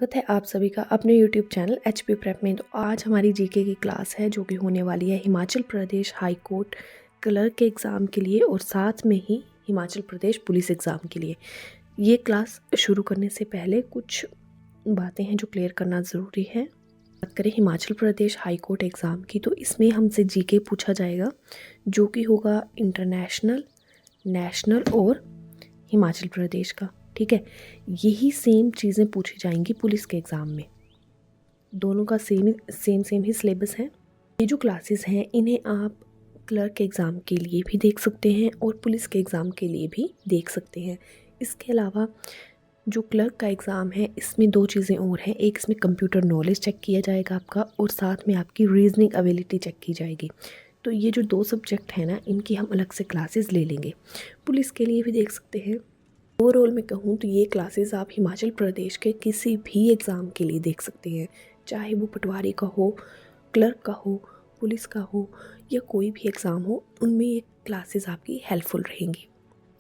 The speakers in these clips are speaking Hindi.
स्वागत है आप सभी का अपने YouTube चैनल HP प्रेप में। तो आज हमारी जीके की क्लास है जो कि होने वाली है Himachal Pradesh high court clerk के एग्ज़ाम के लिए और साथ में ही हिमाचल प्रदेश पुलिस एग्ज़ाम के लिए। ये क्लास शुरू करने से पहले कुछ बातें हैं जो क्लियर करना ज़रूरी है। बात करें Himachal Pradesh high court exam की, तो इसमें हमसे जीके पूछा जाएगा जो कि होगा इंटरनेशनल, नेशनल और हिमाचल प्रदेश का। ठीक है, यही सेम चीज़ें पूछी जाएंगी पुलिस के एग्ज़ाम में। दोनों का सेम ही सिलेबस है। ये जो क्लासेस हैं इन्हें आप क्लर्क के एग्ज़ाम के लिए भी देख सकते हैं और पुलिस के एग्ज़ाम के लिए भी देख सकते हैं। इसके अलावा जो क्लर्क का एग्ज़ाम है इसमें दो चीज़ें और हैं। एक, इसमें कंप्यूटर नॉलेज चेक किया जाएगा आपका, और साथ में आपकी रीजनिंग एबिलिटी चेक की जाएगी। तो ये जो दो सब्जेक्ट हैं ना, इनकी हम अलग से क्लासेस ले लेंगे। पुलिस के लिए भी देख सकते हैं। ओवरऑल मैं कहूँ तो ये क्लासेस आप हिमाचल प्रदेश के किसी भी एग्ज़ाम के लिए देख सकते हैं, चाहे वो पटवारी का हो, क्लर्क का हो, पुलिस का हो या कोई भी एग्ज़ाम हो, उनमें ये क्लासेस आपकी हेल्पफुल रहेंगी।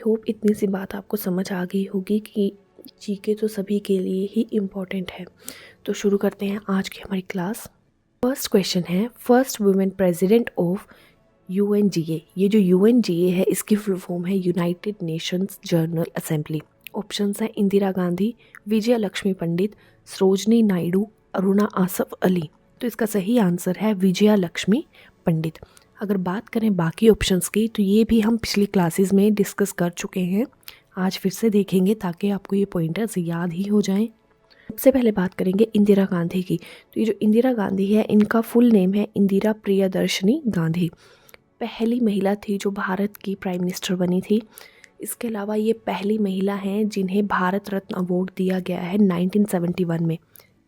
होप इतनी सी बात आपको समझ आ गई होगी कि जीके तो सभी के लिए ही इम्पॉर्टेंट है। तो शुरू करते हैं आज की हमारी क्लास। फर्स्ट क्वेश्चन है, first women president of UNGA। ये जो UNGA है इसकी फुल फॉर्म है United Nations general assembly. Options हैं इंदिरा गांधी, विजया लक्ष्मी पंडित, सरोजनी नायडू, अरुणा आसफ अली। तो इसका सही आंसर है विजया लक्ष्मी पंडित। अगर बात करें बाकी ऑप्शंस की, तो ये भी हम पिछली क्लासेस में डिस्कस कर चुके हैं। आज फिर से देखेंगे ताकि आपको ये पॉइंटर्स याद ही हो जाएं। सबसे पहले बात करेंगे इंदिरा गांधी की। तो ये जो इंदिरा गांधी है इनका फुल नेम है इंदिरा प्रियदर्शनी गांधी। पहली महिला थी जो भारत की प्राइम मिनिस्टर बनी थी। इसके अलावा ये पहली महिला हैं जिन्हें भारत रत्न अवार्ड दिया गया है 1971 में।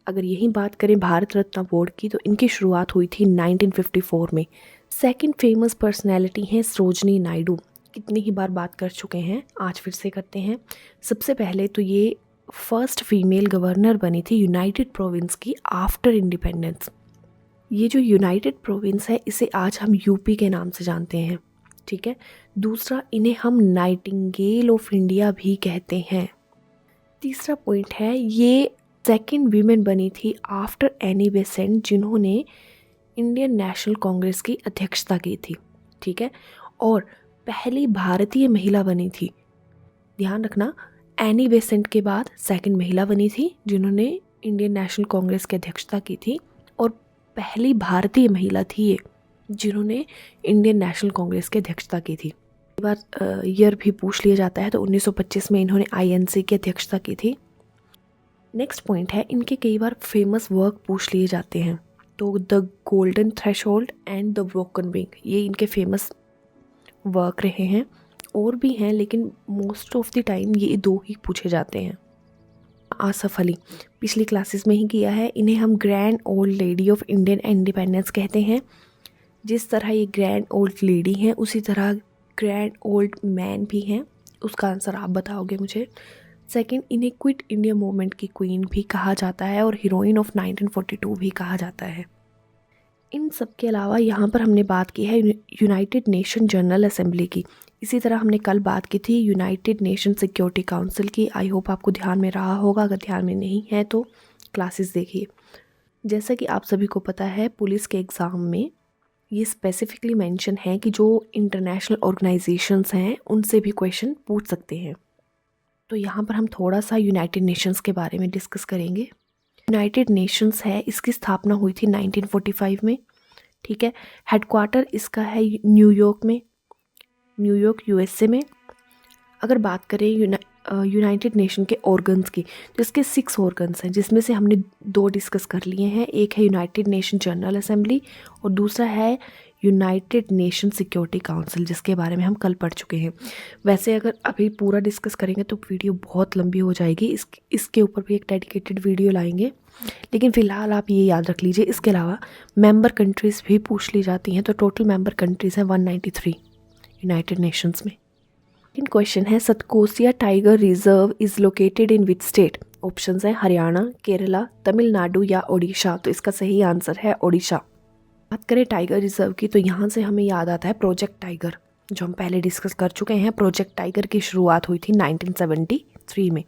अगर यही बात करें भारत रत्न अवार्ड की, तो इनकी शुरुआत हुई थी 1954 में। सेकंड फेमस पर्सनैलिटी हैं सरोजनी नायडू। कितनी ही बार बात कर चुके हैं, आज फिर से करते हैं। सबसे पहले तो ये फर्स्ट फीमेल गवर्नर बनी थी यूनाइटेड प्रोविंस की आफ्टर इंडिपेंडेंस। ये जो यूनाइटेड प्रोविंस है इसे आज हम यूपी के नाम से जानते हैं। ठीक है। दूसरा, इन्हें हम नाइटिंगेल ऑफ इंडिया भी कहते हैं। तीसरा पॉइंट है, ये सेकंड वीमेन बनी थी आफ्टर एनी बेसेंट जिन्होंने इंडियन नेशनल कांग्रेस की अध्यक्षता की थी। ठीक है। और पहली भारतीय महिला बनी थी। ध्यान रखना, एनी बेसेंट के बाद सेकंड महिला बनी थी जिन्होंने इंडियन नेशनल कांग्रेस की अध्यक्षता की थी, और पहली भारतीय महिला थी ये जिन्होंने इंडियन नेशनल कांग्रेस की अध्यक्षता की थी। कई बार ईयर भी पूछ लिया जाता है, तो 1925 में इन्होंने INC की अध्यक्षता की थी। नेक्स्ट पॉइंट है, इनके कई बार फेमस वर्क पूछ लिए जाते हैं। तो the golden threshold and the broken wing, ये इनके फेमस वर्क रहे हैं। और भी हैं लेकिन मोस्ट ऑफ द टाइम ये दो ही पूछे जाते हैं। आसफ अली, पिछली क्लासेस में ही किया है। इन्हें हम grand old lady of Indian independence कहते हैं। जिस तरह ये ग्रैंड ओल्ड लेडी हैं उसी तरह ग्रैंड ओल्ड मैन भी हैं। उसका आंसर आप बताओगे मुझे। सेकंड, इन्हें क्विट इंडिया मूवमेंट की क्वीन भी कहा जाता है और हीरोइन ऑफ 1942 भी कहा जाता है। इन सब के अलावा यहाँ पर हमने बात की है यूनाइटेड नेशन जनरल असेंबली की। इसी तरह हमने कल बात की थी यूनाइटेड नेशन सिक्योरिटी काउंसिल की। आई होप आपको ध्यान में रहा होगा, अगर ध्यान में नहीं है तो क्लासेस देखिए। जैसा कि आप सभी को पता है, पुलिस के एग्ज़ाम में ये स्पेसिफिकली मेंशन है कि जो इंटरनेशनल ऑर्गेनाइजेशंस हैं उनसे भी क्वेश्चन पूछ सकते हैं। तो यहाँ पर हम थोड़ा सा यूनाइटेड नेशंस के बारे में डिस्कस करेंगे। यूनाइटेड नेशंस है, इसकी स्थापना हुई थी 1945 में। ठीक है। हेडक्वार्टर इसका है न्यूयॉर्क में, न्यूयॉर्क USA में। अगर बात करें यूनाइटेड नेशन के ऑर्गन्स की, तो इसके 6 ऑर्गन्स हैं जिसमें से हमने 2 डिस्कस कर लिए हैं। एक है यूनाइटेड नेशन जनरल असेंबली और दूसरा है यूनाइटेड नेशन सिक्योरिटी काउंसिल, जिसके बारे में हम कल पढ़ चुके हैं। वैसे अगर अभी पूरा डिस्कस करेंगे तो वीडियो बहुत लंबी हो जाएगी। इसके ऊपर भी एक डेडिकेटेड वीडियो लाएंगे, लेकिन फ़िलहाल आप ये याद रख लीजिए। इसके अलावा मेंबर कंट्रीज़ भी पूछ ली जाती हैं। तो टोटल मेंबर कंट्रीज़ हैं 193 यूनाइटेड नेशंस में। सेकंड क्वेश्चन है, Satkosia tiger reserve is located in which state. Options हैं हरियाणा, केरला, तमिलनाडु या ओडिशा। तो इसका सही आंसर है ओडिशा। बात करें टाइगर रिजर्व की, तो यहाँ से हमें याद आता है प्रोजेक्ट टाइगर, जो हम पहले डिस्कस कर चुके हैं। प्रोजेक्ट टाइगर की शुरुआत हुई थी 1973 में।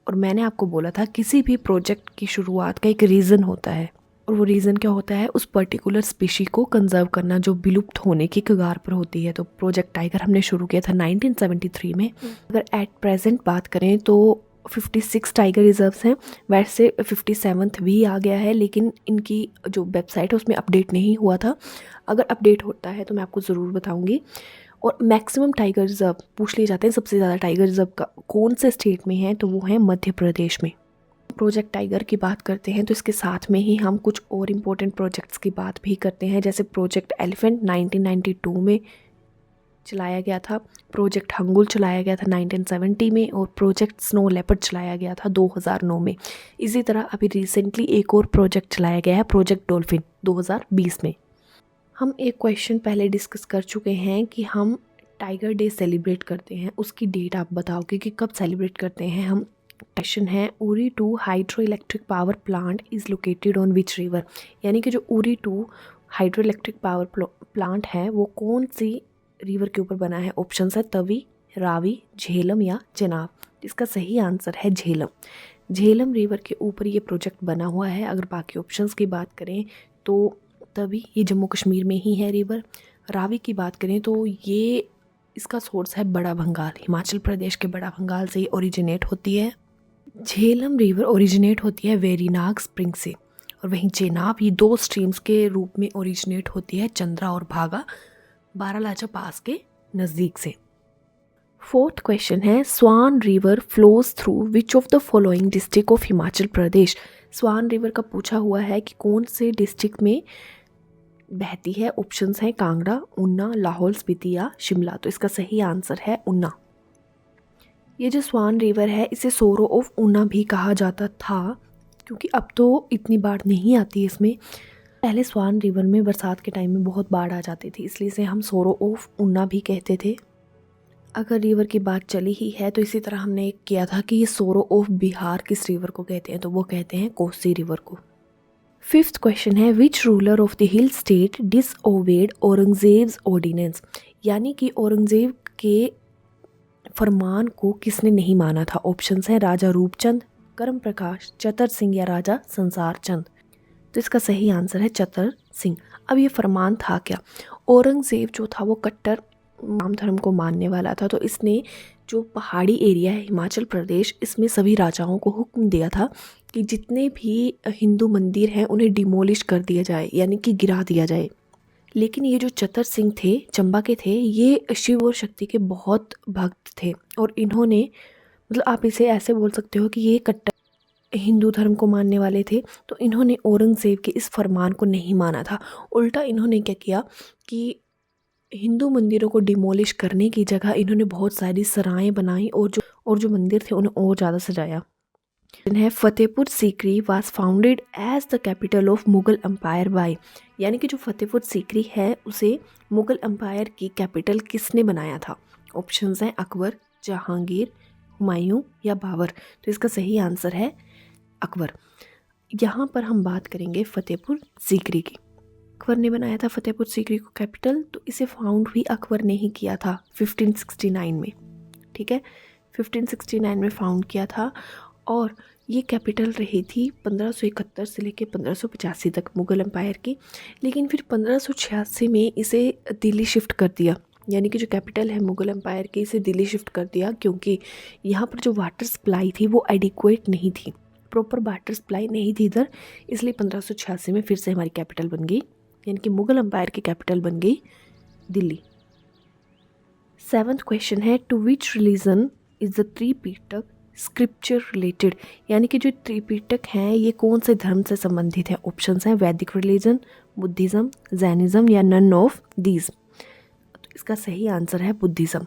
और मैंने आपको बोला था किसी भी प्रोजेक्ट की शुरुआत का एक रीज़न होता है, और वो रीज़न क्या होता है, उस पर्टिकुलर स्पीशी को कंजर्व करना जो विलुप्त होने की कगार पर होती है। तो प्रोजेक्ट टाइगर हमने शुरू किया था 1973 में। अगर एट प्रेजेंट बात करें तो 56 टाइगर रिजर्व्स हैं, वैसे 57th भी आ गया है, लेकिन इनकी जो वेबसाइट है उसमें अपडेट नहीं हुआ था। अगर अपडेट होता है तो मैं आपको ज़रूर बताऊँगी। और मैक्सिमम टाइगर रिजर्व पूछ लिए जाते हैं, सबसे ज़्यादा टाइगर रिजर्व का कौन से स्टेट में है, तो वो है मध्य प्रदेश में। प्रोजेक्ट टाइगर की बात करते हैं तो इसके साथ में ही हम कुछ और इम्पोर्टेंट प्रोजेक्ट्स की बात भी करते हैं, जैसे प्रोजेक्ट एलिफेंट 1992 में चलाया गया था, प्रोजेक्ट हंगुल चलाया गया था 1970 में, और प्रोजेक्ट स्नो लेपर्ड चलाया गया था 2009 में। इसी तरह अभी रिसेंटली एक और प्रोजेक्ट चलाया गया है, प्रोजेक्ट डॉल्फिन 2020 में। हम एक क्वेश्चन पहले डिस्कस कर चुके हैं कि हम टाइगर डे सेलिब्रेट करते हैं, उसकी डेट आप बताओगे कि कब सेलिब्रेट करते हैं हम। क्वेश्चन है Uri 2 hydro electric power plant is located on which river, यानी कि जो Uri 2 hydro electric power plant है वो कौन सी रिवर के ऊपर बना है। ऑप्शन है तवी, रावी, झेलम या चेनाब। इसका सही आंसर है झेलम। झेलम रिवर के ऊपर ये प्रोजेक्ट बना हुआ है। अगर बाकी ऑप्शंस की बात करें तो तभी ये जम्मू कश्मीर में ही है रिवर। रावी की बात करें तो ये इसका सोर्स है बड़ा भंगाल, हिमाचल प्रदेश के बड़ा भंगाल से ये ओरिजिनेट होती है। झेलम रिवर ओरिजिनेट होती है वेरीनाग स्प्रिंग से, और वहीं चेनाब ये 2 स्ट्रीम्स के रूप में ओरिजिनेट होती है चंद्रा और भागा, बारालाचा पास के नज़दीक से। 4th क्वेश्चन है Swan river flows through which of the following district of Himachal Pradesh. Swan river का पूछा हुआ है कि कौन से डिस्ट्रिक्ट में बहती है। ऑप्शंस हैं कांगड़ा, ऊना, लाहौल स्पीति या शिमला। तो इसका सही आंसर है ऊना। ये जो स्वान रिवर है इसे सोरो ऑफ ऊना भी कहा जाता था, क्योंकि अब तो इतनी बाढ़ नहीं आती इसमें। पहले स्वान रिवर में बरसात के टाइम में बहुत बाढ़ आ जाती थी, इसलिए इसे हम सोरो ऑफ ऊना भी कहते थे। अगर रिवर की बात चली ही है तो इसी तरह हमने एक किया था कि ये सोरो ऑफ बिहार किस रिवर को कहते हैं, तो वो कहते हैं कोसी रिवर को। 5th क्वेश्चन है which ruler of the hill state disobeyed Aurangzeb's ordinance, यानी कि औरंगजेब के फरमान को किसने नहीं माना था। ऑप्शंस हैं राजा रूपचंद, करम प्रकाश, चतर सिंह या राजा संसार चंद। तो इसका सही आंसर है चतर सिंह। अब ये फरमान था क्या। औरंगजेब जो था वो कट्टर राम धर्म को मानने वाला था, तो इसने जो पहाड़ी एरिया है हिमाचल प्रदेश, इसमें सभी राजाओं को हुक्म दिया था कि जितने भी हिंदू मंदिर हैं उन्हें डिमोलिश कर दिया जाए, यानी कि गिरा दिया जाए। लेकिन ये जो चतर सिंह थे, चंबा के थे, ये शिव और शक्ति के बहुत भक्त थे, और इन्होंने मतलब आप इसे ऐसे बोल सकते हो कि ये कट्टर हिंदू धर्म को मानने वाले थे। तो इन्होंने औरंगजेब के इस फरमान को नहीं माना था। उल्टा इन्होंने क्या किया कि हिंदू मंदिरों को डिमोलिश करने की जगह इन्होंने बहुत सारी सराएं बनाई, और जो मंदिर थे उन्हें और ज़्यादा सजाया। है Fatehpur Sikri was founded as the capital of Mughal empire by, यानी कि जो फतेहपुर सीकरी है उसे मुगल एम्पायर की कैपिटल किसने बनाया था। ऑप्शंस हैं अकबर, जहांगीर, हुमायूं या बाबर। तो इसका सही आंसर है अकबर। यहाँ पर हम बात करेंगे फतेहपुर सीकरी की। अकबर ने बनाया था फतेहपुर सीकरी को कैपिटल, तो इसे फाउंड भी अकबर ने ही किया था 1569 में। ठीक है, 1569 में फाउंड किया था, और ये कैपिटल रही थी 1571 से लेकर 1585 तक मुगल एम्पायर की। लेकिन फिर 1586 में इसे दिल्ली शिफ्ट कर दिया, यानी कि जो कैपिटल है मुगल एम्पायर की इसे दिल्ली शिफ्ट कर दिया, क्योंकि यहाँ पर जो वाटर सप्लाई थी वो एडिक्वेट नहीं थी, प्रॉपर वाटर सप्लाई नहीं थी इधर, इसलिए 1586 में फिर से हमारी कैपिटल बन गई, यानी कि मुगल एम्पायर की कैपिटल बन गई दिल्ली। 7th क्वेश्चन है to which religion is the Tripitaka scripture related, यानी कि जो त्रिपिटक हैं ये कौन से धर्म से संबंधित है। ऑप्शंस हैं वैदिक रिलीजन, बुद्धिज़्म, जैनिज़्म या नन ऑफ दीज। तो इसका सही आंसर है बुद्धिज़्म।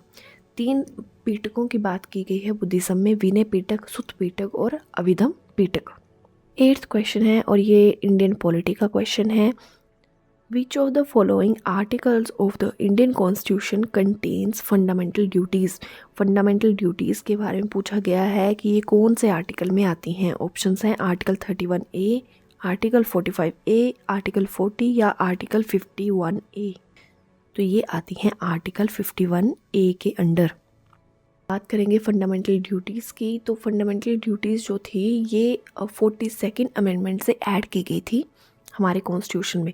3 पीटकों की बात की गई है बुद्धिज़्म में, विनय पीटक, सुत पीटक और अभिधम पीटक। 8th क्वेश्चन है, और ये इंडियन पॉलिटी का क्वेश्चन है, Which of the following articles of the Indian Constitution contains fundamental duties? Fundamental duties के बारे में पूछा गया है कि ये कौन से आर्टिकल में आती हैं। ऑप्शंस हैं article 31A, article 45A, article 40 या आर्टिकल 51A। तो ये आती हैं आर्टिकल 51A के अंडर। बात करेंगे फंडामेंटल ड्यूटीज़ की। तो फंडामेंटल ड्यूटीज़ जो थी ये 42nd अमेंडमेंट से ऐड की गई थी हमारे कॉन्स्टिट्यूशन में।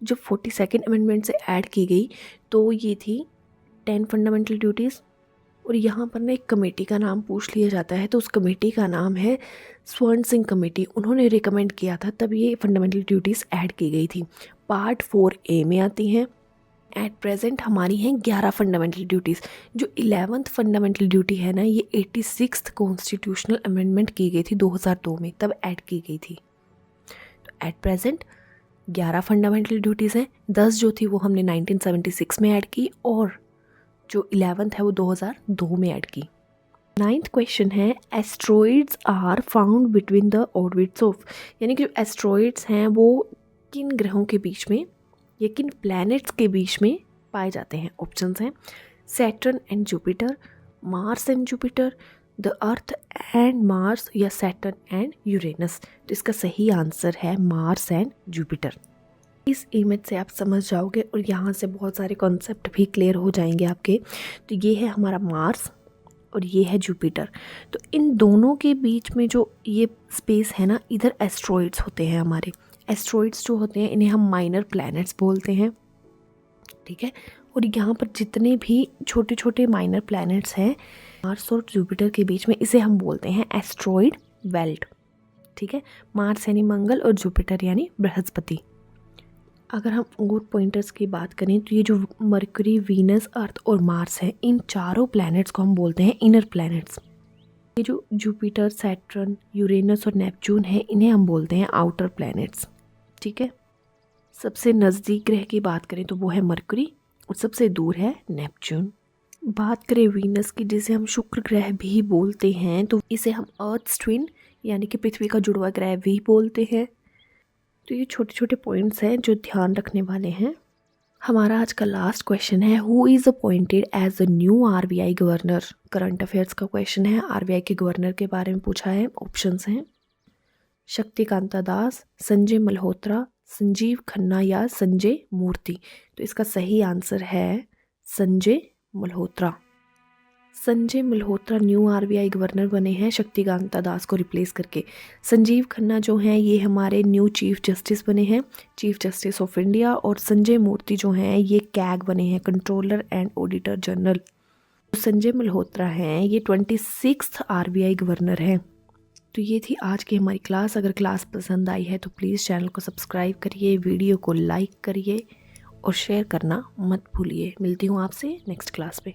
जब 42nd अमेंडमेंट से ऐड की गई तो ये थी 10 फंडामेंटल ड्यूटीज़। और यहाँ पर ना एक कमेटी का नाम पूछ लिया जाता है, तो उस कमेटी का नाम है स्वर्ण सिंह कमेटी। उन्होंने रिकमेंड किया था, तब ये फंडामेंटल ड्यूटीज़ ऐड की गई थी। पार्ट 4A में आती हैं। एट प्रेजेंट हमारी हैं 11 फंडामेंटल ड्यूटीज़। जो 11th फंडामेंटल ड्यूटी है ना, ये 86th कॉन्स्टिट्यूशनल अमेंडमेंट की गई थी 2002 में, तब ऐड की गई थी। तो एट प्रेजेंट 11 फंडामेंटल ड्यूटीज़ हैं। 10 जो थी वो हमने 1976 में ऐड की, और जो 11th है वो 2002 में ऐड की। 9th क्वेश्चन है, asteroids are found between the orbits of, यानी कि जो एस्ट्रॉइड्स हैं वो किन ग्रहों के बीच में या किन प्लैनेट्स के बीच में पाए जाते हैं। ऑप्शंस हैं Saturn and Jupiter, Mars and Jupiter, the earth and Mars, या सैटर्न एंड यूरेनस। तो इसका सही आंसर है मार्स एंड जुपिटर। इस इमेज से आप समझ जाओगे और यहाँ से बहुत सारे कॉन्सेप्ट भी क्लियर हो जाएंगे आपके। तो ये है हमारा मार्स और ये है जुपिटर। तो इन दोनों के बीच में जो ये स्पेस है ना, इधर एस्ट्रॉइड्स होते हैं हमारे। एस्ट्रॉइड्स जो होते हैं इन्हें हम माइनर प्लैनेट्स बोलते हैं, ठीक है। और यहाँ पर जितने भी छोटे छोटे माइनर प्लैनेट्स हैं मार्स और जुपिटर के बीच में, इसे हम बोलते हैं एस्ट्रॉइड बेल्ट, ठीक है। मार्स यानी मंगल और जुपिटर यानी बृहस्पति। अगर हम और पॉइंटर्स की बात करें तो ये जो मरकरी, वीनस, अर्थ और मार्स है, इन चारों प्लैनेट्स को हम बोलते हैं इनर प्लैनेट्स। ये जो जुपिटर, सैटर्न, यूरेनस और नेपच्यून है, इन्हें हम बोलते हैं आउटर प्लैनेट्स, ठीक है। सबसे नज़दीक ग्रह की बात करें तो वो है मरकरी और सबसे दूर है नेपच्यून। बात करें वीनस की, जिसे हम शुक्र ग्रह भी बोलते हैं, तो इसे हम अर्थ ट्विन यानी कि पृथ्वी का जुड़वा ग्रह भी बोलते हैं। तो ये छोटे छोटे पॉइंट्स हैं जो ध्यान रखने वाले हैं। हमारा आज का लास्ट क्वेश्चन है, who is appointed as the new RBI governor. Current affairs का क्वेश्चन है, आरबीआई के गवर्नर के बारे में पूछा है। ऑप्शंस हैं शक्तिकांता दास, संजय मल्होत्रा, संजीव खन्ना या संजय मूर्ति। तो इसका सही आंसर है Sanjay Malhotra. Sanjay Malhotra new RBI governor बने हैं शक्तिकांता दास को रिप्लेस करके। संजीव खन्ना जो हैं ये हमारे न्यू चीफ जस्टिस बने हैं, चीफ जस्टिस ऑफ इंडिया। और संजय मूर्ति जो हैं ये कैग बने हैं, controller and auditor general. Sanjay Malhotra हैं ये 26th आरबीआई गवर्नर हैं। तो ये थी आज की हमारी क्लास। अगर क्लास पसंद आई है तो प्लीज़ चैनल को सब्सक्राइब करिए, वीडियो को लाइक करिए और शेयर करना मत भूलिए। मिलती हूँ आपसे नेक्स्ट क्लास पे।